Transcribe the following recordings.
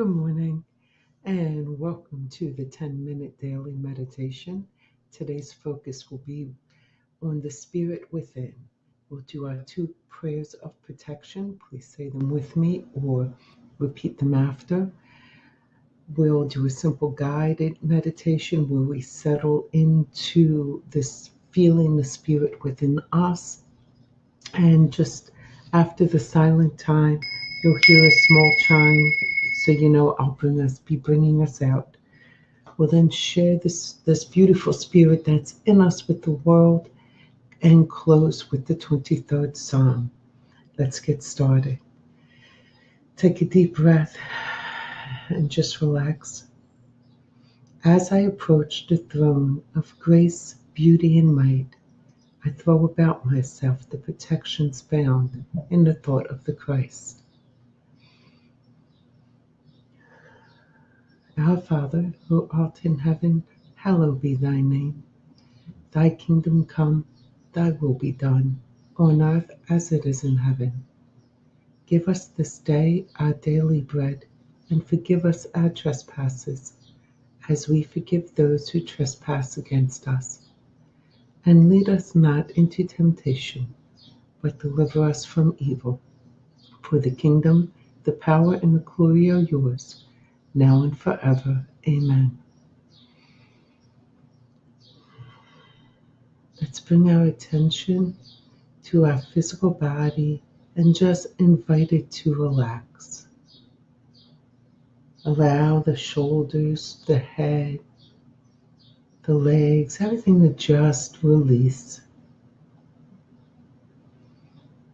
Good morning and welcome to the 10-minute daily meditation. Today's focus will be on the spirit within. We'll do our two prayers of protection. Please say them with me or repeat them after. We'll do a simple guided meditation where we settle into this feeling the spirit within us. And just after the silent time, you'll hear a small chime, so you know I'll be bringing us out. We'll then share this beautiful spirit that's in us with the world and close with the 23rd Psalm. Let's get started. Take a deep breath and just relax. As I approach the throne of grace, beauty, and might, I throw about myself the protections found in the thought of the Christ. Our Father, who art in heaven, hallowed be thy name. Thy kingdom come, thy will be done, on earth as it is in heaven. Give us this day our daily bread, and forgive us our trespasses, as we forgive those who trespass against us. And lead us not into temptation, but deliver us from evil. For the kingdom, the power, and the glory are yours, now and forever. Amen. Let's bring our attention to our physical body and just invite it to relax. Allow the shoulders, the head, the legs, everything to just release.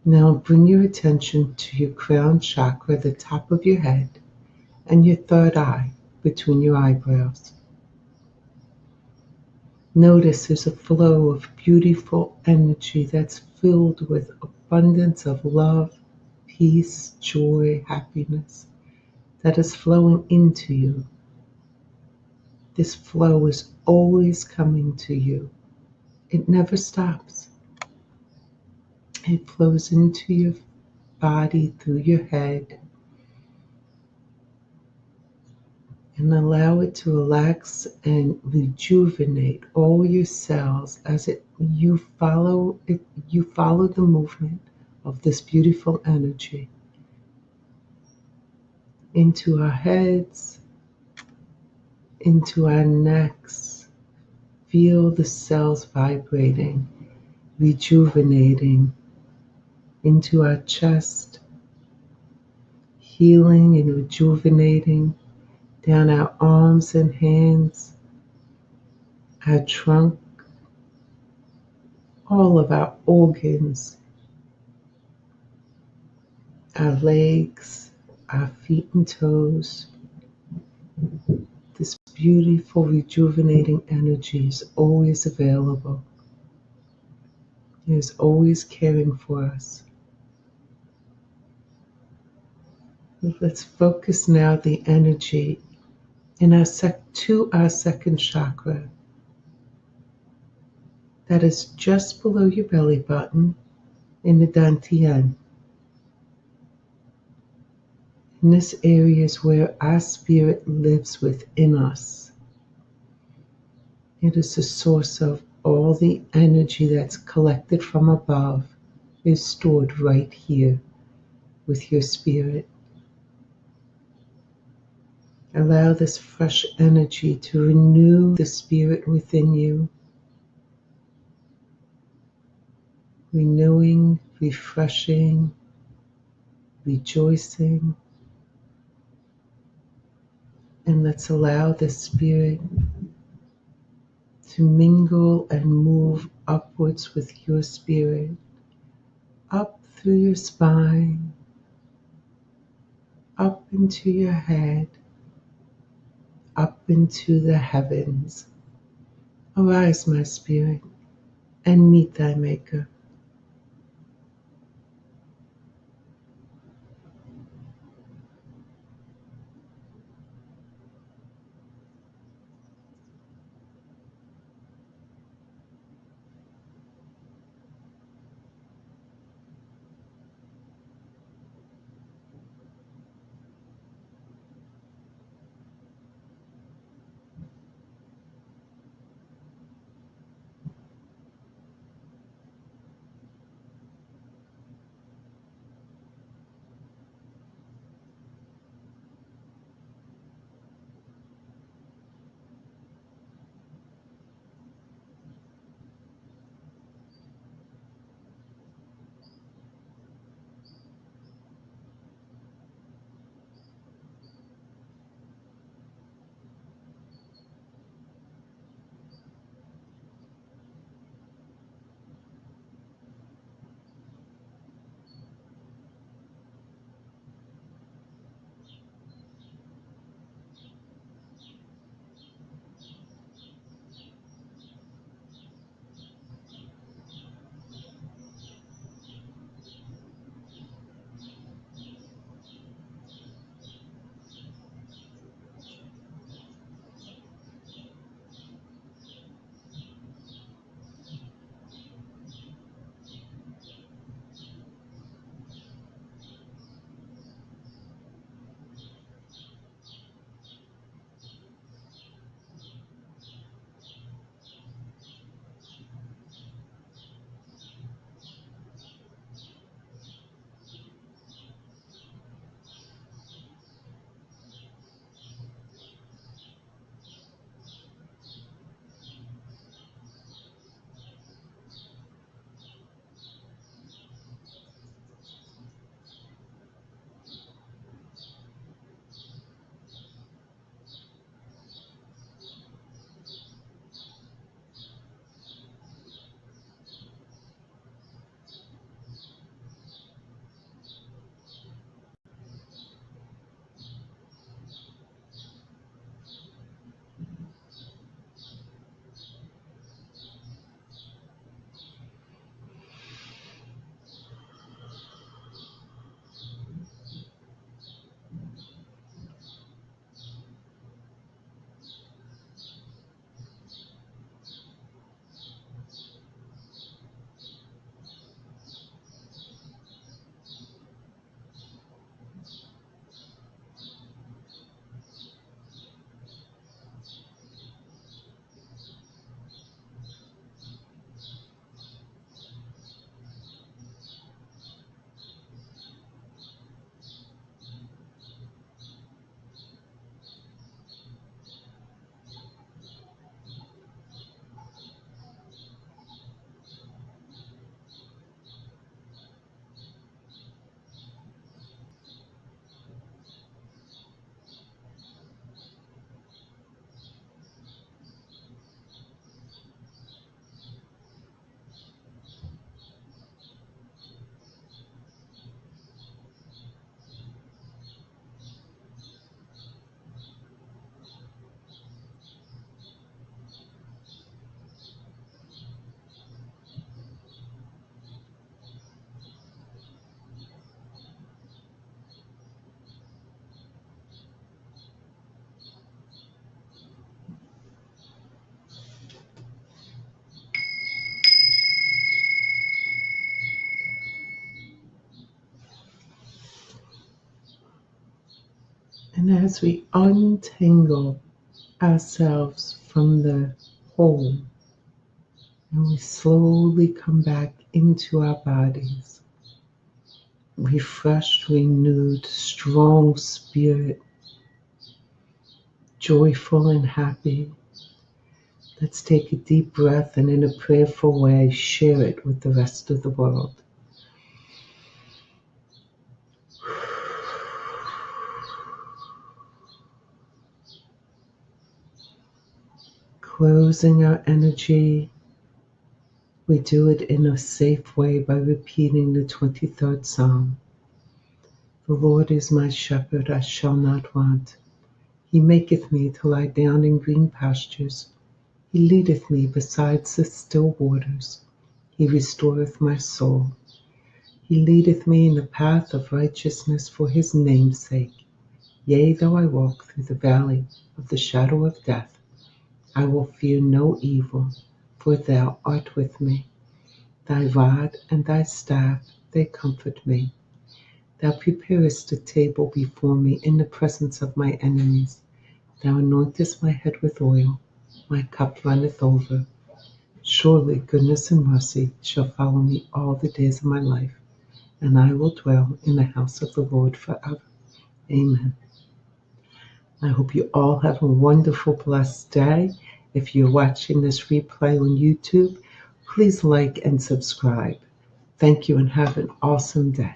Now bring your attention to your crown chakra, the top of your head, and your third eye between your eyebrows. Notice there's a flow of beautiful energy that's filled with abundance of love, peace, joy, happiness that is flowing into you. This flow is always coming to you. It never stops. It flows into your body, through your head, and allow it to relax and rejuvenate all your cells as you follow the movement of this beautiful energy into our heads, into our necks. Feel the cells vibrating, rejuvenating into our chest, healing and rejuvenating down our arms and hands, our trunk, all of our organs, our legs, our feet and toes. This beautiful rejuvenating energy is always available. It is always caring for us. Let's focus now the energy in our second chakra that is just below your belly button in the dantian. And this area is where our spirit lives within us. It is the source of all the energy that's collected from above is stored right here with your spirit. Allow this fresh energy to renew the spirit within you, renewing, refreshing, rejoicing. And let's allow the spirit to mingle and move upwards with your spirit, up through your spine, up into your head, up into the heavens. Arise, my spirit, and meet thy Maker. And as we untangle ourselves from the whole, and we slowly come back into our bodies, refreshed, renewed, strong spirit, joyful and happy. Let's take a deep breath and in a prayerful way share it with the rest of the world. Closing our energy, we do it in a safe way by repeating the 23rd Psalm. The Lord is my shepherd, I shall not want. He maketh me to lie down in green pastures. He leadeth me beside the still waters. He restoreth my soul. He leadeth me in the path of righteousness for his name's sake. Yea, though I walk through the valley of the shadow of death, I will fear no evil, for thou art with me. Thy rod and thy staff, they comfort me. Thou preparest a table before me in the presence of my enemies. Thou anointest my head with oil, my cup runneth over. Surely goodness and mercy shall follow me all the days of my life, and I will dwell in the house of the Lord forever. Amen. I hope you all have a wonderful, blessed day. If you're watching this replay on YouTube, please like and subscribe. Thank you and have an awesome day.